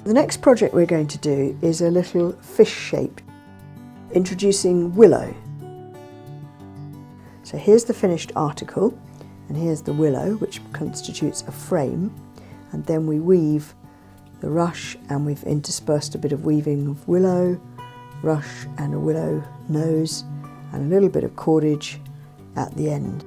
The next project we're going to do is a little fish shape, introducing willow. So here's the finished article, and here's the willow, which constitutes a frame, and then we weave the rush, and we've interspersed a bit of weaving of willow, rush and a willow nose, and a little bit of cordage at the end.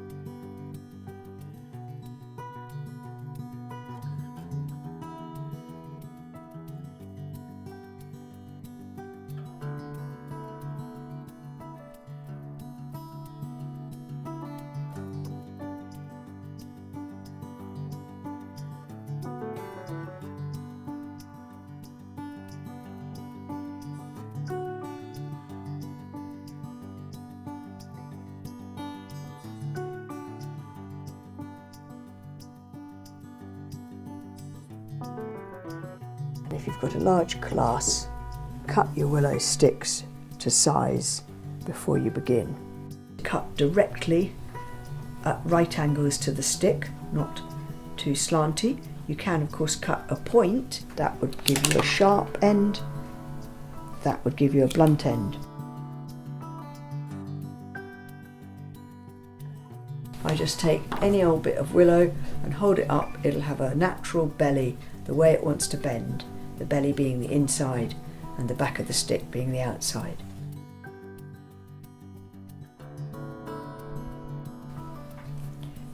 If you've got a large class, cut your willow sticks to size before you begin. Cut directly at right angles to the stick, not too slanty. You can of course cut a point, that would give you a sharp end, that would give you a blunt end. I just take any old bit of willow and hold it up. It'll have a natural belly, the way it wants to bend, the belly being the inside and the back of the stick being the outside.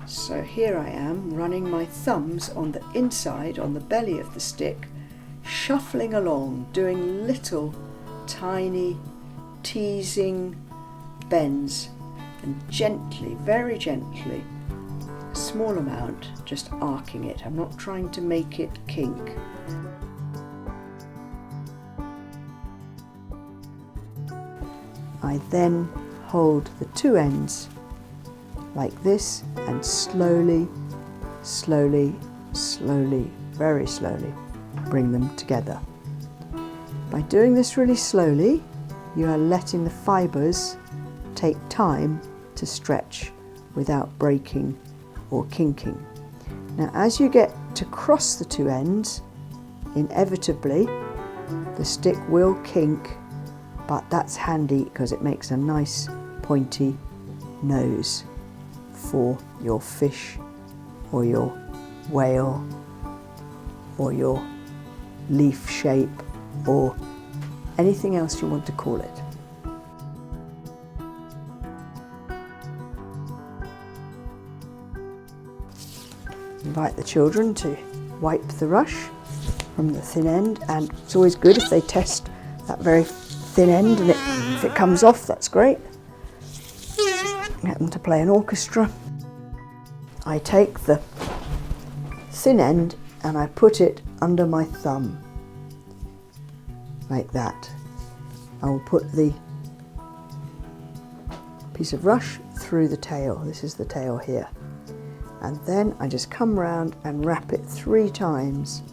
So here I am running my thumbs on the inside, on the belly of the stick, shuffling along, doing little tiny teasing bends, and gently, very gently, a small amount, just arcing it. I'm not trying to make it kink. I then hold the two ends like this and slowly, slowly, slowly, very slowly bring them together. By doing this really slowly, you are letting the fibres take time to stretch without breaking or kinking. Now as you get to cross the two ends, inevitably the stick will kink, but that's handy because it makes a nice pointy nose for your fish or your whale or your leaf shape or anything else you want to call it. Invite the children to wipe the rush from the thin end, and it's always good if they test that very thin end, and if it comes off, that's great. Get them to play an orchestra. I take the thin end and I put it under my thumb, like that. I will put the piece of rush through the tail. This is the tail here. And then I just come round and wrap it 3 times.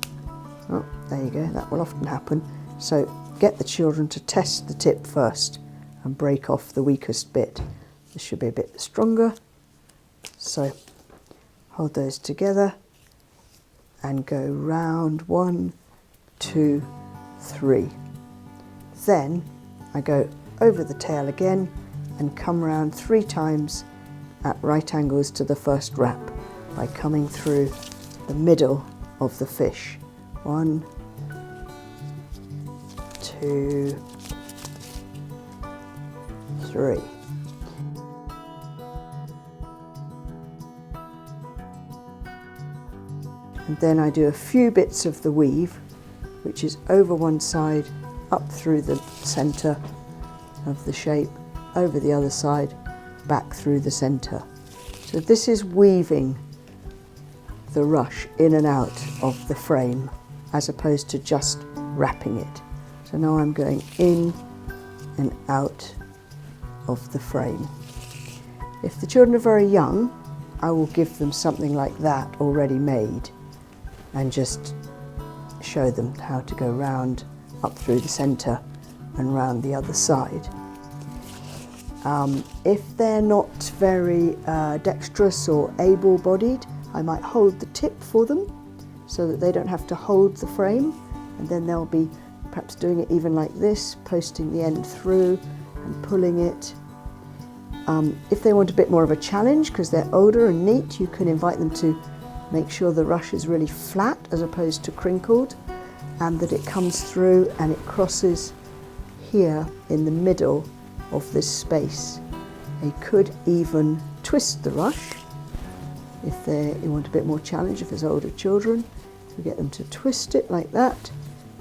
Oh, there you go, that will often happen. So get the children to test the tip first and break off the weakest bit. This should be a bit stronger. So hold those together and go round 1, 2, 3. Then I go over the tail again and come round 3 times at right angles to the first wrap by coming through the middle of the fish. 1, 2, 3. And then I do a few bits of the weave, which is over one side, up through the centre of the shape, over the other side, back through the centre. So this is weaving the rush in and out of the frame, as opposed to just wrapping it. So now I'm going in and out of the frame. If the children are very young, I will give them something like that already made and just show them how to go round, up through the centre and round the other side. If they're not very dexterous or able-bodied, I might hold the tip for them so that they don't have to hold the frame. and then they'll be perhaps doing it even like this, posting the end through and pulling it. If they want a bit more of a challenge because they're older and neat, you can invite them to make sure the rush is really flat as opposed to crinkled, and that it comes through and it crosses here in the middle of this space. They could even twist the rush if you want a bit more challenge. If there's older children, you get them to twist it like that,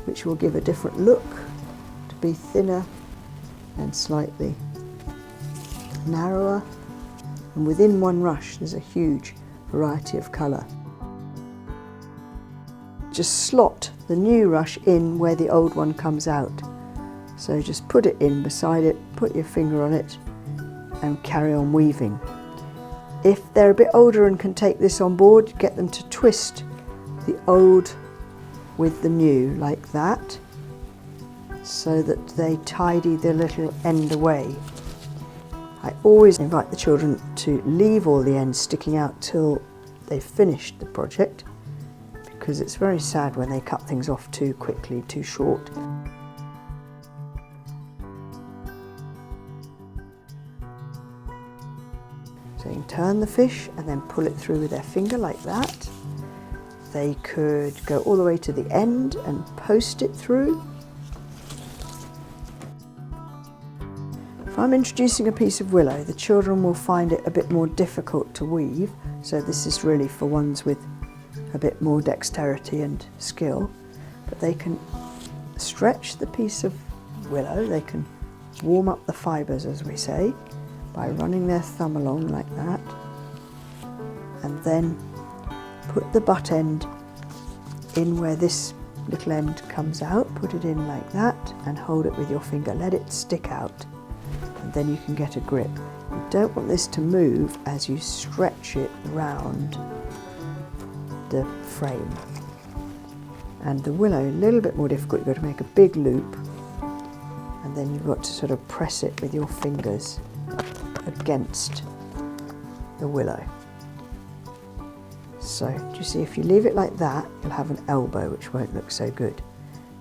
which will give a different look, to be thinner and slightly narrower. And within one rush there's a huge variety of colour. Just slot the new rush in where the old one comes out. So just put it in beside it, put your finger on it and carry on weaving. If they're a bit older and can take this on board, get them to twist the old with the new like that, so that they tidy the little end away. I always invite the children to leave all the ends sticking out till they've finished the project, because it's very sad when they cut things off too quickly, too short. So you can turn the fish and then pull it through with their finger like that. They could go all the way to the end and post it through. If I'm introducing a piece of willow, the children will find it a bit more difficult to weave, so this is really for ones with a bit more dexterity and skill. But they can stretch the piece of willow, they can warm up the fibres, as we say, by running their thumb along like that, and then put the butt end in where this little end comes out, put it in like that and hold it with your finger, let it stick out, and then you can get a grip. You don't want this to move as you stretch it round the frame. And the willow, a little bit more difficult, you've got to make a big loop, and then you've got to sort of press it with your fingers against the willow. So, do you see, if you leave it like that, you'll have an elbow which won't look so good.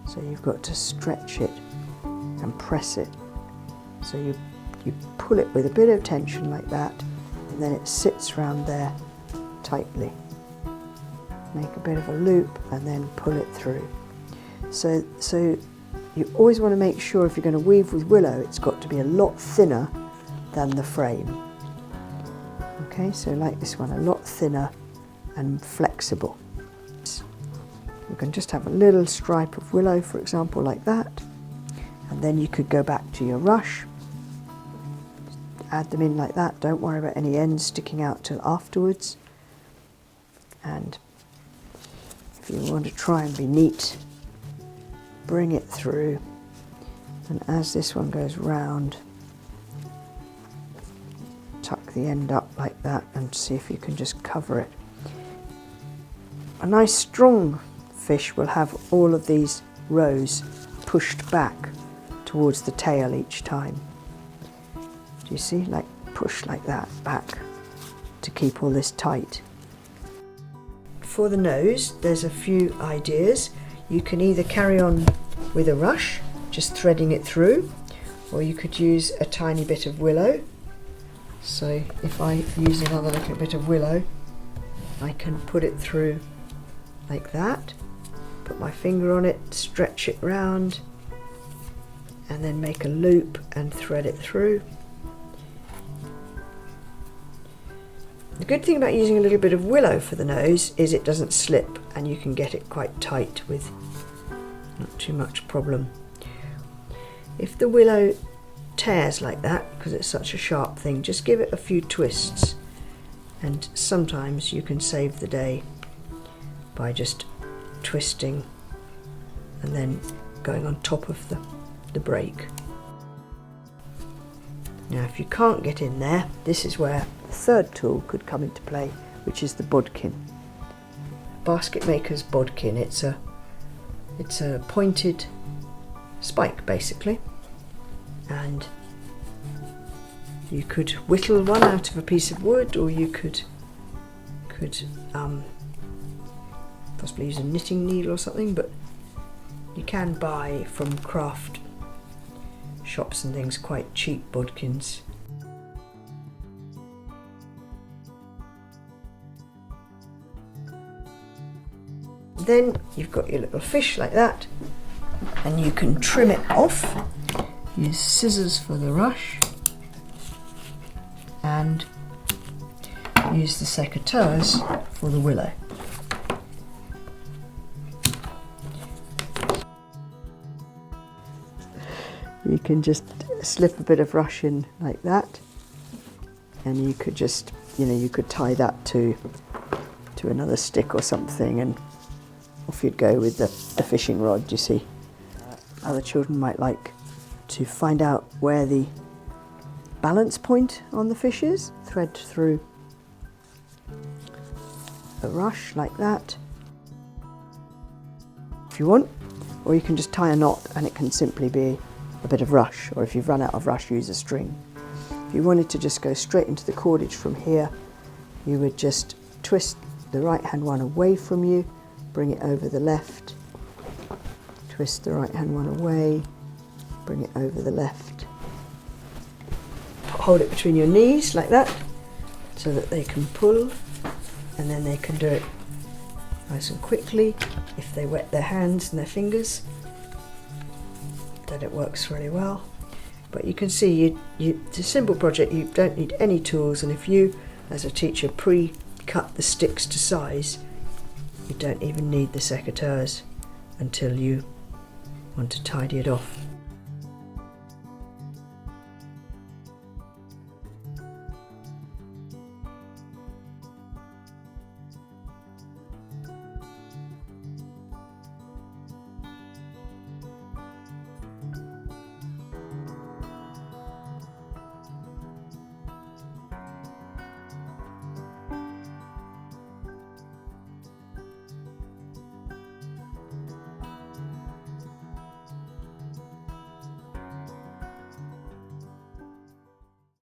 So you've got to stretch it and press it. So you pull it with a bit of tension like that, and then it sits round there tightly. Make a bit of a loop and then pull it through. So you always want to make sure, if you're going to weave with willow, it's got to be a lot thinner than the frame. Okay, so like this one, a lot thinner and flexible. You can just have a little stripe of willow, for example, like that, and then you could go back to your rush, add them in like that. Don't worry about any ends sticking out till afterwards. And if you want to try and be neat, bring it through, and as this one goes round, tuck the end up like that and see if you can just cover it. A nice strong fish will have all of these rows pushed back towards the tail each time. Do you see? Like push like that back to keep all this tight. For the nose, there's a few ideas. You can either carry on with a rush, just threading it through, or you could use a tiny bit of willow. So if I use another little bit of willow, I can put it through like that, put my finger on it, stretch it round, and then make a loop and thread it through. The good thing about using a little bit of willow for the nose is it doesn't slip, and you can get it quite tight with not too much problem. If the willow tears like that, because it's such a sharp thing, just give it a few twists, and sometimes you can save the day by just twisting and then going on top of the break. Now if you can't get in there, this is where the third tool could come into play, which is the bodkin. Basket maker's bodkin. It's a pointed spike basically, and you could whittle one out of a piece of wood, or you could possibly use a knitting needle or something, but You can buy from craft shops and things quite cheap bodkins. Then you've got your little fish like that, and you can trim it off. Use scissors for the rush and use the secateurs for the willow. You can just slip a bit of rush in like that, and you could just, you could tie that to another stick or something, and off you'd go with the fishing rod, you see. Other children might like to find out where the balance point on the fish is. Thread through a rush like that, if you want, or you can just tie a knot and it can simply be a bit of rush, or if you've run out of rush, use a string. If you wanted to just go straight into the cordage from here, you would just twist the right hand one away from you, bring it over the left, twist the right hand one away, bring it over the left. Hold it between your knees like that so that they can pull, and then they can do it nice and quickly. If they wet their hands and their fingers, then it works really well. But you can see it's a simple project. You don't need any tools, and if you as a teacher pre-cut the sticks to size, you don't even need the secateurs until you want to tidy it off.